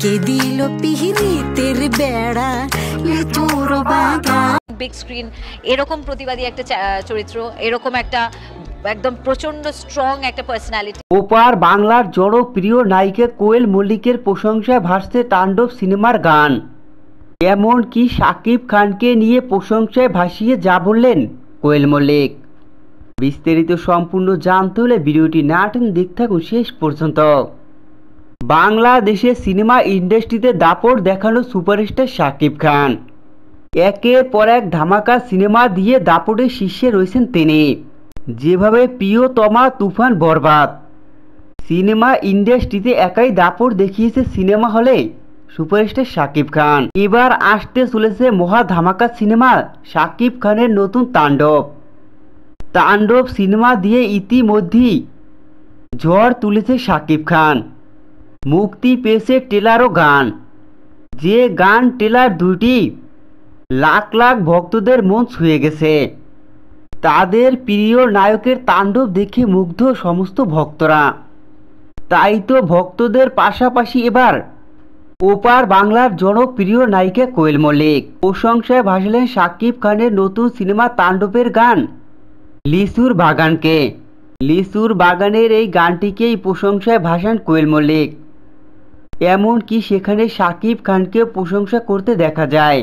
কে দিল পিহিতের বেড়া লিচুর বাগান। বিগ স্ক্রিন এরকম প্রতিবাদী একটা চরিত্র, এরকম একটা একদম প্রচন্ড স্ট্রং একটা পার্সোনালিটি। ওপার বাংলার জনপ্রিয় নায়িকা কোয়েল মল্লিকের প্রশংসায় ভাসছে তাণ্ডব সিনেমার গান। এমনকি শাকিব খানকে নিয়ে প্রশংসায় ভাসিয়ে যা বললেন কোয়েল মল্লিক। বিস্তারিত সম্পূর্ণ জানতে হলে ভিডিওটি না টেনে দেখতে থাকুন শেষ পর্যন্ত। বাংলাদেশের সিনেমা ইন্ডাস্ট্রিতে দাপট দেখানো সুপারস্টার শাকিব খান একের পর এক ধামাকা সিনেমা দিয়ে দাপটের শীর্ষে রয়েছেন তিনি। যেভাবে প্রিয়তমা, তুফান, বরবাদ সিনেমা ইন্ডাস্ট্রিতে একাই দাপট দেখিয়েছে সিনেমা হলে সুপারস্টার শাকিব খান। এবার আসতে চলেছে মহা ধামাকা সিনেমা শাকিব খানের নতুন তাণ্ডব। তাণ্ডব সিনেমা দিয়ে ইতিমধ্যেই ঝড় তুলেছে শাকিব খান। মুক্তি পেয়েছে ট্রেলার ও গান। যে গান ট্রেলার দুটি লাখ লাখ ভক্তদের মন ছুঁয়ে গেছে। তাদের প্রিয় নায়কের তাণ্ডব দেখে মুগ্ধ সমস্ত ভক্তরা। তাই তো ভক্তদের পাশাপাশি এবার ওপার বাংলার জনপ্রিয় নায়িকা কোয়েল মল্লিক প্রশংসায় ভাসলেন শাকিব খানের নতুন সিনেমা তাণ্ডবের গান লিচুর বাগানকে। লিচুর বাগানের এই গানটিকেই প্রশংসায় ভাসান কোয়েল মল্লিক। এমনকি সেখানে শাকিব খানকে প্রশংসা করতে দেখা যায়।